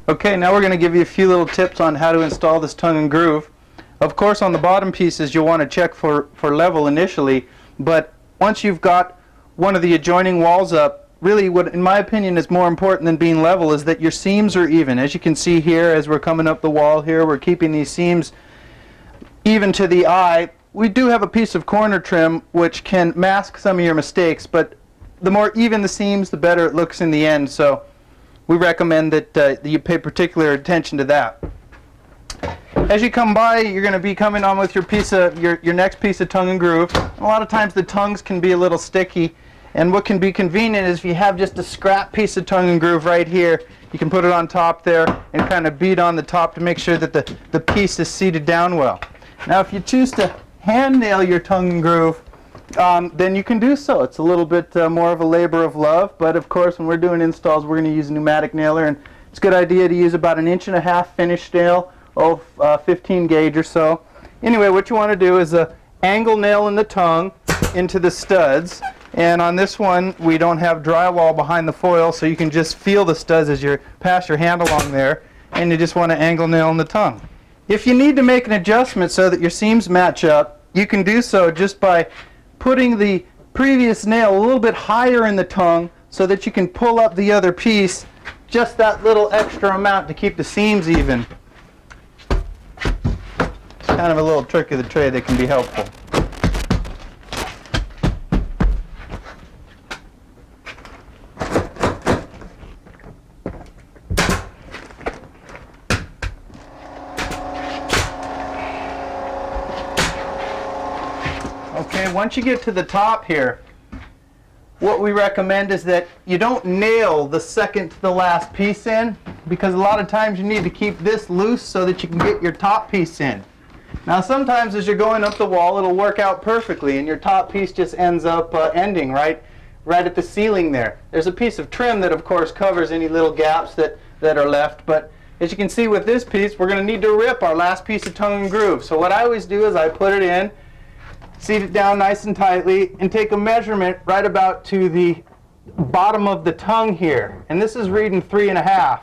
Okay, now we're going to give you a few little tips on how to install this tongue and groove. Of course, on the bottom pieces you'll want to check for level initially, but once you've got one of the adjoining walls up, really what in my opinion is more important than being level is that your seams are even. As you can see here, as we're coming up the wall here, we're keeping these seams even to the eye. We do have a piece of corner trim which can mask some of your mistakes, but the more even the seams, the better it looks in the end. So we recommend that you pay particular attention to that. As you come by, you're going to be coming on with your next piece of tongue and groove. A lot of times the tongues can be a little sticky, and what can be convenient is if you have just a scrap piece of tongue and groove right here, you can put it on top there and kind of beat on the top to make sure that the piece is seated down well. Now if you choose to hand nail your tongue and groove, then you can do so. It's a little bit more of a labor of love, but of course when we're doing installs we're going to use a pneumatic nailer, and it's a good idea to use about 1.5 inch finished nail, 15 gauge or so. Anyway, what you want to do is angle nail in the tongue into the studs, and on this one we don't have drywall behind the foil, so you can just feel the studs as you pass your hand along there, and you just want to angle nail in the tongue. If you need to make an adjustment so that your seams match up, you can do so just by putting the previous nail a little bit higher in the tongue so that you can pull up the other piece just that little extra amount to keep the seams even. It's kind of a little trick of the trade that can be helpful. Okay, once you get to the top here, what we recommend is that you don't nail the second to the last piece in, because a lot of times you need to keep this loose so that you can get your top piece in. Now sometimes as you're going up the wall it'll work out perfectly and your top piece just ends up ending right at the ceiling there. There's a piece of trim that of course covers any little gaps that are left, but as you can see with this piece we're going to need to rip our last piece of tongue and groove. So what I always do is I put it in, seat it down nice and tightly, and take a measurement right about to the bottom of the tongue here. And this is reading 3.5.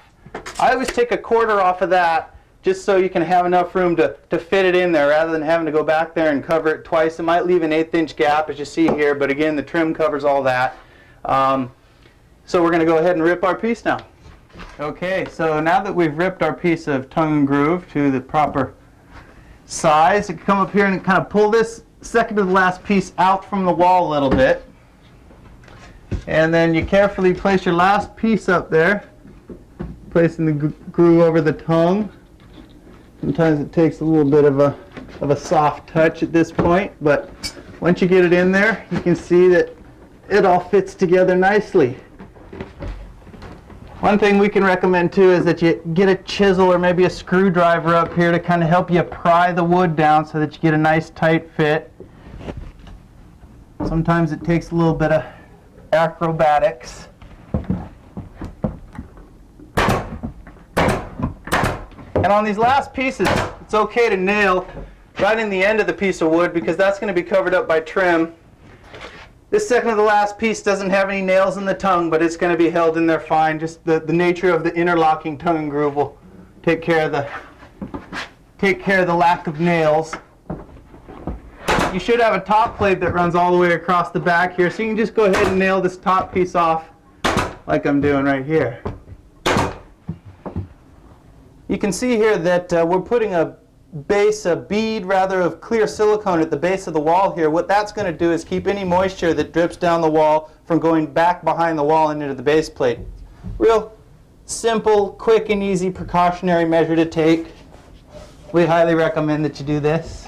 I always take a quarter off of that just so you can have enough room to fit it in there rather than having to go back there and cover it twice. It might leave an 1/8 inch gap as you see here, but again the trim covers all that. So we're going to go ahead and rip our piece now. Okay, so now that we've ripped our piece of tongue and groove to the proper size, you can come up here and kind of pull this second to the last piece out from the wall a little bit, and then you carefully place your last piece up there, placing the groove over the tongue. Sometimes it takes a little bit of a soft touch at this point, but once you get it in there you can see that it all fits together nicely. One thing we can recommend too is that you get a chisel or maybe a screwdriver up here to kind of help you pry the wood down so that you get a nice tight fit. Sometimes it takes a little bit of acrobatics. And on these last pieces it's okay to nail right in the end of the piece of wood because that's going to be covered up by trim. This second to the last piece doesn't have any nails in the tongue, but it's going to be held in there fine. Just the nature of the interlocking tongue and groove will take care of the lack of nails. You should have a top plate that runs all the way across the back here, so you can just go ahead and nail this top piece off like I'm doing right here. You can see here that we're putting a bead rather of clear silicone at the base of the wall here. What that's going to do is keep any moisture that drips down the wall from going back behind the wall and into the base plate. Real simple, quick and easy precautionary measure to take. We highly recommend that you do this.